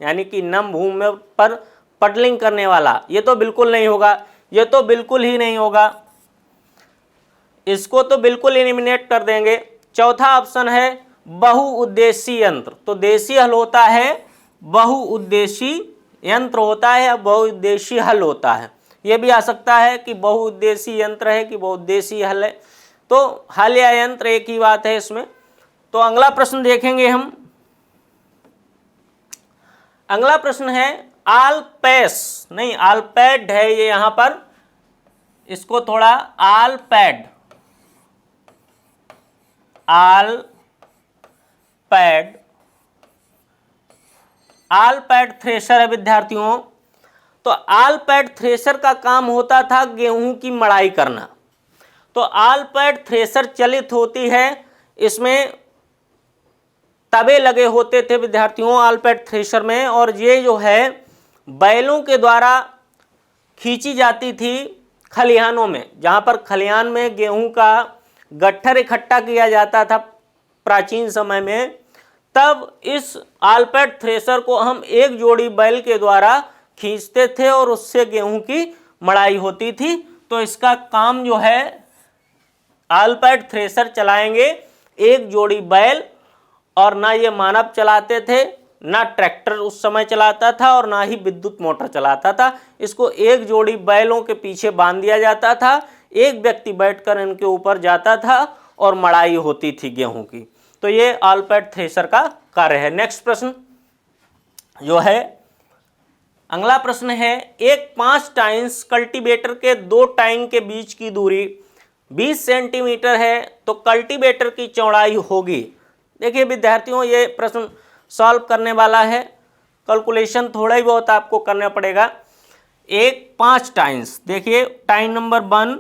यानी कि नम भूमि पर पडलिंग करने वाला। ये तो बिल्कुल नहीं होगा, ये तो बिल्कुल ही नहीं होगा, इसको तो बिल्कुल एलिमिनेट कर देंगे। चौथा ऑप्शन है बहुउद्देशीय यंत्र। तो देसी हल होता है, बहुउद्देशीय यंत्र होता है, बहुउद्देशीय हल होता है। ये भी आ सकता है कि बहुउद्देशीय यंत्र है कि बहुउद्देशीय हल है, तो हल या यंत्र एक ही बात है इसमें। तो अगला प्रश्न देखेंगे हम। अगला प्रश्न है आलपैस, नहीं आलपैड है ये, यहाँ पर इसको थोड़ा आलपैड थ्रेशर है विद्यार्थियों। तो आलपैड थ्रेशर का काम होता था गेहूं की मड़ाई करना। तो आलपैड थ्रेशर चलित होती है, इसमें तवे लगे होते थे विद्यार्थियों आलपैड थ्रेशर में, और ये जो है बैलों के द्वारा खींची जाती थी खलिहानों में, जहाँ पर खलिहान में गेहूं का गट्ठर इकट्ठा किया जाता था प्राचीन समय में। तब इस आलपैड थ्रेशर को हम एक जोड़ी बैल के द्वारा खींचते थे और उससे गेहूं की मड़ाई होती थी। तो इसका काम जो है आलपैड थ्रेशर चलाएंगे एक जोड़ी बैल, और ना ये मानव चलाते थे, ना ट्रैक्टर उस समय चलाता था और ना ही विद्युत मोटर चलाता था। इसको एक जोड़ी बैलों के पीछे बांध दिया जाता था, एक व्यक्ति बैठकर इनके ऊपर जाता था और मड़ाई होती थी गेहूं की। तो ये आलपैड थ्रेशर का कार्य है। नेक्स्ट प्रश्न जो है, अगला प्रश्न है, एक 5 टाइन्स कल्टीवेटर के 2 टाइन के बीच की दूरी 20 सेंटीमीटर है, तो कल्टीवेटर की चौड़ाई होगी। देखिए विद्यार्थियों ये प्रश्न सॉल्व करने वाला है, कैलकुलेशन थोड़ा ही बहुत आपको करना पड़ेगा। एक 5 टाइन्स, देखिए टाइन नंबर 1,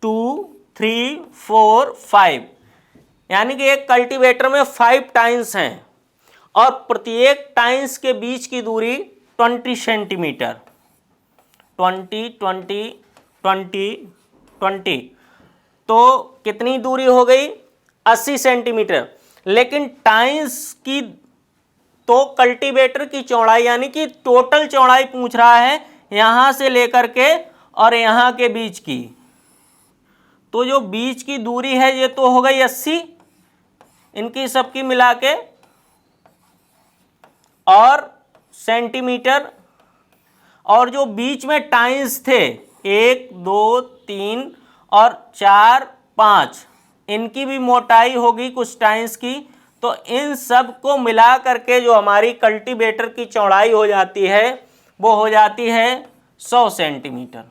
2, 3, 4, 5, यानी कि एक कल्टीवेटर में 5 टाइन्स हैं और प्रत्येक टाइन्स के बीच की दूरी 20 सेंटीमीटर, 20, 20, 20, 20, तो कितनी दूरी हो गई 80 सेंटीमीटर। लेकिन टाइन्स की तो कल्टीवेटर की चौड़ाई यानी कि टोटल चौड़ाई पूछ रहा है यहाँ से लेकर के और यहाँ के बीच की, तो जो बीच की दूरी है ये तो हो गई 80, इनकी सबकी मिला के, और सेंटीमीटर, और जो बीच में टाइन्स थे 1 2 3 और 4 5, इनकी भी मोटाई होगी कुछ टाइन्स की। तो इन सब को मिला करके जो हमारी कल्टीवेटर की चौड़ाई हो जाती है वो हो जाती है 100 सेंटीमीटर।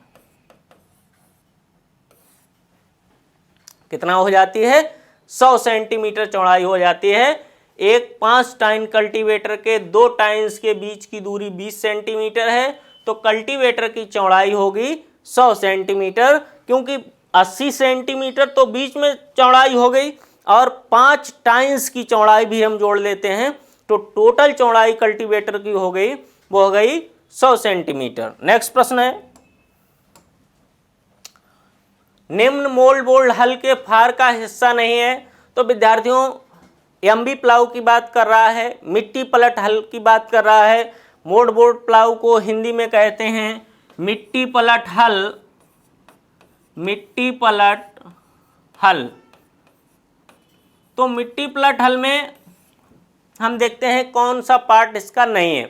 कितना हो जाती है? 100 सेंटीमीटर चौड़ाई हो जाती है। एक 5 टाइन कल्टीवेटर के 2 टाइन्स के बीच की दूरी 20 सेंटीमीटर है, तो कल्टीवेटर की चौड़ाई होगी 100 सेंटीमीटर, क्योंकि 80 सेंटीमीटर तो बीच में चौड़ाई हो गई और 5 टाइन्स की चौड़ाई भी हम जोड़ लेते हैं, तो टोटल चौड़ाई कल्टीवेटर की हो गई, वो हो गई 100 सेंटीमीटर। नेक्स्ट प्रश्न है, निम्न मोल्ड बोल्ड हल के फार का हिस्सा नहीं है। तो विद्यार्थियों एमबी प्लाऊ की बात कर रहा है, मिट्टी पलट हल की बात कर रहा है। मोल्ड बोल्ड प्लाऊ को हिंदी में कहते हैं मिट्टी पलट हल, मिट्टी पलट हल। तो मिट्टी पलट हल में हम देखते हैं कौन सा पार्ट इसका नहीं है।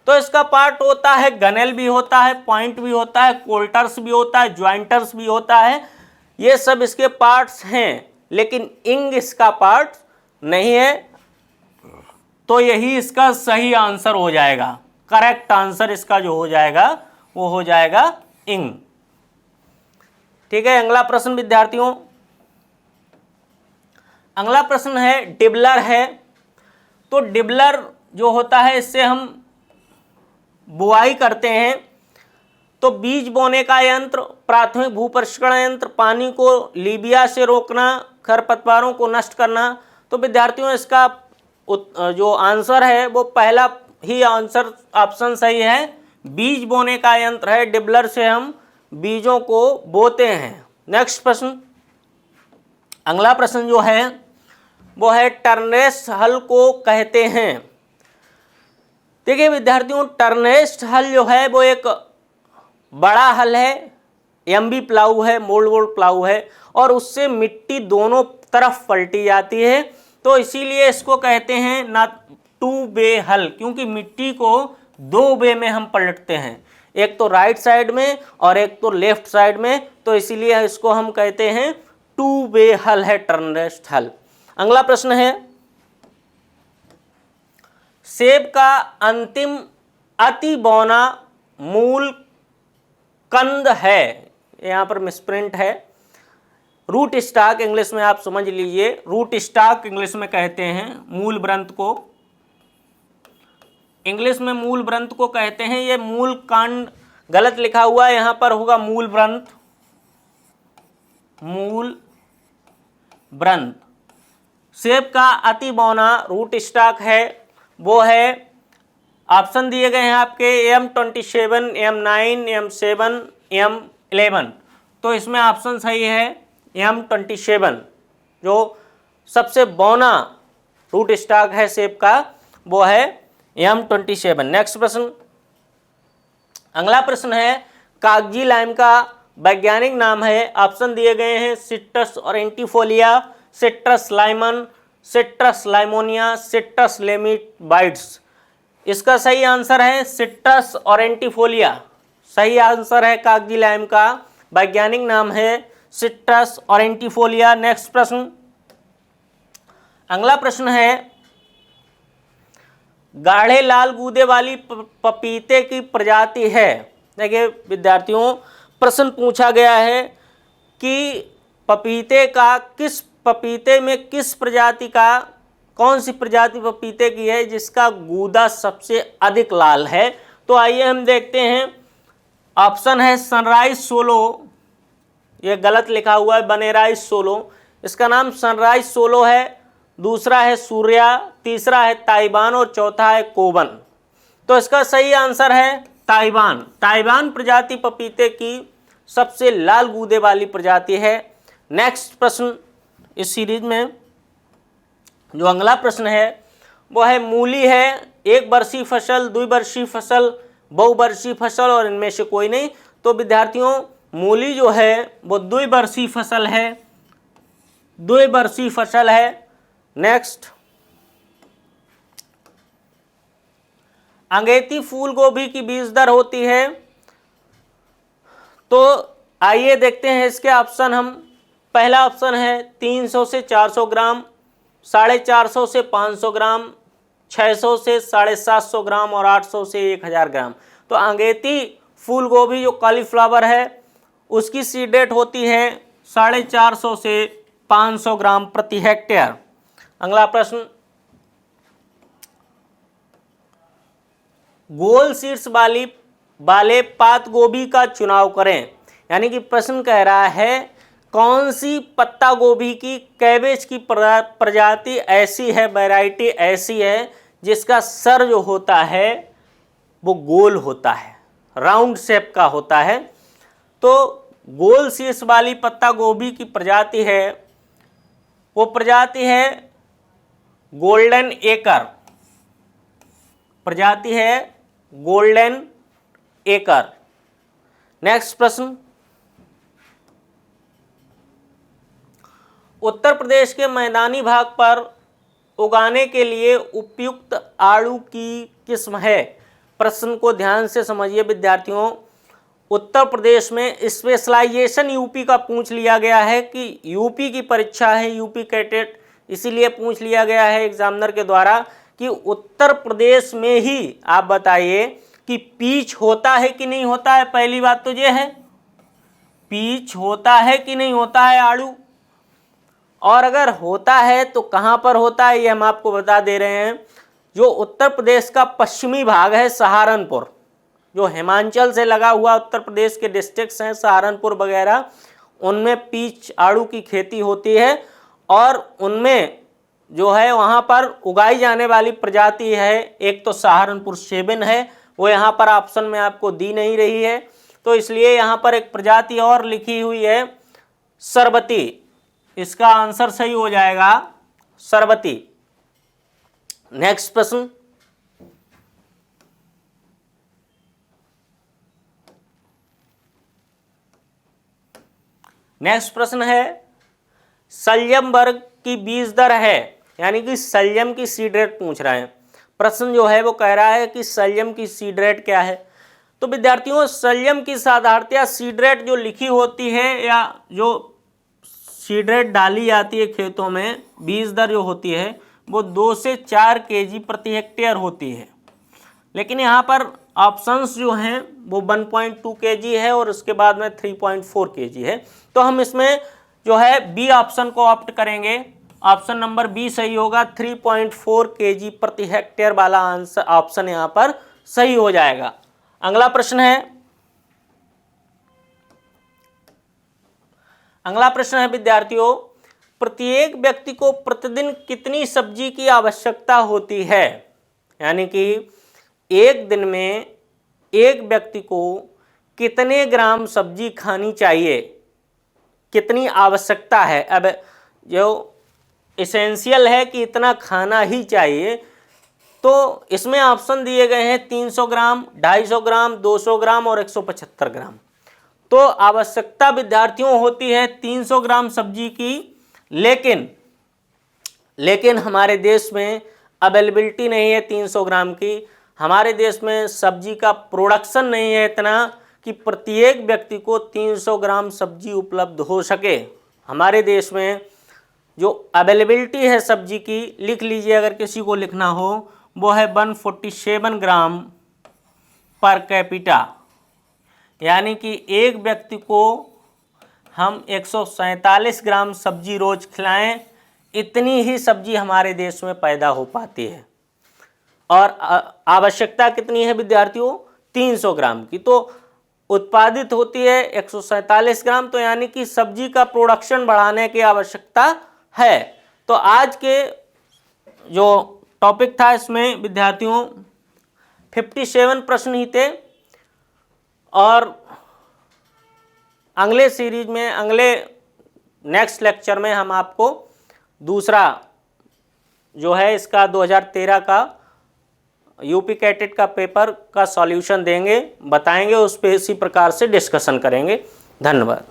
तो इसका पार्ट होता है गनेल भी होता है, पॉइंट भी होता है, कोल्टर्स भी होता है, ज्वाइंटर्स भी होता है, ये सब इसके पार्ट्स हैं, लेकिन इंग इसका पार्ट नहीं है। तो यही इसका सही आंसर हो जाएगा, करेक्ट आंसर इसका जो हो जाएगा वो हो जाएगा इंग। ठीक है, अगला प्रश्न विद्यार्थियों, अगला प्रश्न है डिबलर है। तो डिबलर जो होता है इससे हम बुआई करते हैं। तो बीज बोने का यंत्र, प्राथमिक भूपरिष्करण यंत्र, पानी को लीबिया से रोकना, खरपतवारों को नष्ट करना। तो विद्यार्थियों इसका जो आंसर है वो पहला ही आंसर ऑप्शन सही है, बीज बोने का यंत्र है। डिबलर से हम बीजों को बोते हैं। नेक्स्ट प्रश्न, अगला प्रश्न जो है वो है टर्नेस्ट हल को कहते हैं। देखिए विद्यार्थियों, टर्नेस्ट हल जो है वो एक बड़ा हल है, एमबी प्लाऊ है, मोल्ड बोल्ड प्लाऊ है, और उससे मिट्टी दोनों तरफ पलटी जाती है। तो इसीलिए इसको कहते हैं ना 2 वे हल, क्योंकि मिट्टी को 2 वे में हम पलटते हैं, एक तो राइट साइड में और एक तो लेफ्ट साइड में। तो इसीलिए इसको हम कहते हैं 2 वे हल है टर्नेस्ट हल। अगला प्रश्न है, सेब का अंतिम अति बौना मूल कंद है, यहाँ पर मिसप्रिंट है, रूट स्टॉक इंग्लिश में आप समझ लीजिए, रूट स्टॉक इंग्लिश में कहते हैं मूल व्रंत को, इंग्लिश में मूल व्रंत को कहते हैं। ये मूल कांड गलत लिखा हुआ है, यहाँ पर होगा मूल व्रंत, मूल व्रंत। सेब का अति बौना रूट स्टॉक है, वो है, ऑप्शन दिए गए हैं आपके M27, M9, M7, M11। तो इसमें ऑप्शन सही है M27, जो सबसे बौना रूट स्टॉक है सेब का, वो है M27। नेक्स्ट प्रश्न, अगला प्रश्न है, कागजी लाइम का वैज्ञानिक नाम है। ऑप्शन दिए गए हैं citrus aurantifolia, citrus limon, citrus limonia, citrus लेमिबाइड्स। इसका सही आंसर है सिट्रस ऑरेंटिफोलिया, सही आंसर है। कागजी लाइम का वैज्ञानिक नाम है सिट्रस ऑरेंटिफोलिया। नेक्स्ट प्रश्न, अगला प्रश्न है, गाढ़े लाल गूदे वाली पपीते की प्रजाति है। देखिए विद्यार्थियों, प्रश्न पूछा गया है कि पपीते में किस प्रजाति का, कौन सी प्रजाति पपीते की है जिसका गूदा सबसे अधिक लाल है। तो आइए हम देखते हैं, ऑप्शन है सनराइज सोलो, ये गलत लिखा हुआ है बनेराइज सोलो, इसका नाम सनराइज सोलो है। दूसरा है सूर्या, तीसरा है ताइवान और चौथा है कोवन। तो इसका सही आंसर है ताइवान। ताइवान प्रजाति पपीते की सबसे लाल गूदे वाली प्रजाति है। नेक्स्ट प्रश्न इस सीरीज में जो अगला प्रश्न है वो है मूली है, 1 वर्षीय फसल, 2 वर्षीय फसल, बहुवर्षीय फसल और इनमें से कोई नहीं। तो विद्यार्थियों मूली जो है वो द्विवर्षीय फसल है, द्विवर्षीय फसल है। नेक्स्ट, अंगेती फूल गोभी की बीज दर होती है। तो आइए देखते हैं इसके ऑप्शन हम। पहला ऑप्शन है 300 से 400 ग्राम, 450 से 500 ग्राम, 600 से 750 ग्राम और 800 से 1000 ग्राम। तो अंगेती फूल गोभी जो कॉलीफ्लावर है उसकी सीड रेट होती है 450 से 500 ग्राम प्रति हेक्टेयर। अगला प्रश्न, गोल शीर्ष वाले पात गोभी का चुनाव करें। यानी कि प्रश्न कह रहा है कौन सी पत्ता गोभी की कैबेज की प्रजाति ऐसी है, वैरायटी ऐसी है जिसका सर जो होता है वो गोल होता है, राउंड शेप का होता है। तो गोल शीर्ष वाली पत्ता गोभी की प्रजाति है, वो प्रजाति है गोल्डन एकर, प्रजाति है गोल्डन एकर। नेक्स्ट प्रश्न, उत्तर प्रदेश के मैदानी भाग पर उगाने के लिए उपयुक्त आड़ू की किस्म है। प्रश्न को ध्यान से समझिए विद्यार्थियों। उत्तर प्रदेश में स्पेशलाइजेशन यूपी का पूछ लिया गया है कि यूपी की परीक्षा है, यूपी कैटेट, इसीलिए पूछ लिया गया है एग्जामिनर के द्वारा कि उत्तर प्रदेश में ही आप बताइए कि पीच होता है कि नहीं होता है। पहली बात तो ये है पीच होता है कि नहीं होता है आड़ू, और अगर होता है तो कहाँ पर होता है ये हम आपको बता दे रहे हैं। जो उत्तर प्रदेश का पश्चिमी भाग है सहारनपुर, जो हिमाचल से लगा हुआ उत्तर प्रदेश के डिस्ट्रिक्ट्स हैं सहारनपुर वगैरह, उनमें पीच आड़ू की खेती होती है और उनमें जो है वहाँ पर उगाई जाने वाली प्रजाति है एक तो सहारनपुर 7 है, वो यहाँ पर ऑप्शन में आपको दी नहीं रही है, तो इसलिए यहाँ पर एक प्रजाति और लिखी हुई है सरबती। इसका आंसर सही हो जाएगा सरबती। नेक्स्ट प्रश्न, नेक्स्ट प्रश्न है सल्यम वर्ग की बीज दर है, यानी कि सल्यम की सीड रेट पूछ रहा है। प्रश्न जो है वो कह रहा है कि सल्यम की सीड रेट क्या है। तो विद्यार्थियों सल्यम की साधारणतया सीड रेट जो लिखी होती है या जो सीड रेट डाली जाती है खेतों में, बीज दर जो होती है वो 2 से 4 केजी प्रति हेक्टेयर होती है। लेकिन यहाँ पर ऑप्शंस जो हैं वो 1.2 केजी है और उसके बाद में 3.4 केजी है। तो हम इसमें जो है बी ऑप्शन को ऑप्ट करेंगे। ऑप्शन नंबर बी सही होगा, 3.4 केजी प्रति हेक्टेयर वाला आंसर ऑप्शन यहाँ पर सही हो जाएगा। अगला प्रश्न है, अगला प्रश्न है विद्यार्थियों, प्रत्येक व्यक्ति को प्रतिदिन कितनी सब्जी की आवश्यकता होती है। यानी कि एक दिन में एक व्यक्ति को कितने ग्राम सब्जी खानी चाहिए, कितनी आवश्यकता है। अब जो एसेंशियल है कि इतना खाना ही चाहिए, तो इसमें ऑप्शन दिए गए हैं 300 ग्राम, 250 ग्राम, 200 ग्राम और 175 ग्राम। तो आवश्यकता विद्यार्थियों होती है 300 ग्राम सब्जी की, लेकिन हमारे देश में अवेलेबिलिटी नहीं है 300 ग्राम की। हमारे देश में सब्जी का प्रोडक्शन नहीं है इतना कि प्रत्येक व्यक्ति को 300 ग्राम सब्जी उपलब्ध हो सके। हमारे देश में जो अवेलेबिलिटी है सब्जी की, लिख लीजिए अगर किसी को लिखना हो, वो है 147 ग्राम पर कैपिटा। यानी कि एक व्यक्ति को हम 147 ग्राम सब्जी रोज खिलाएं, इतनी ही सब्जी हमारे देश में पैदा हो पाती है। और आवश्यकता कितनी है विद्यार्थियों, 300 ग्राम की। तो उत्पादित होती है 147 ग्राम, तो यानी कि सब्जी का प्रोडक्शन बढ़ाने की आवश्यकता है। तो आज के जो टॉपिक था इसमें विद्यार्थियों 57 प्रश्न ही थे, और अगले सीरीज में, अगले नेक्स्ट लेक्चर में हम आपको दूसरा जो है इसका 2013 का यूपी कैटेट का पेपर का सॉल्यूशन देंगे, बताएंगे, उस पर इसी प्रकार से डिस्कशन करेंगे। धन्यवाद।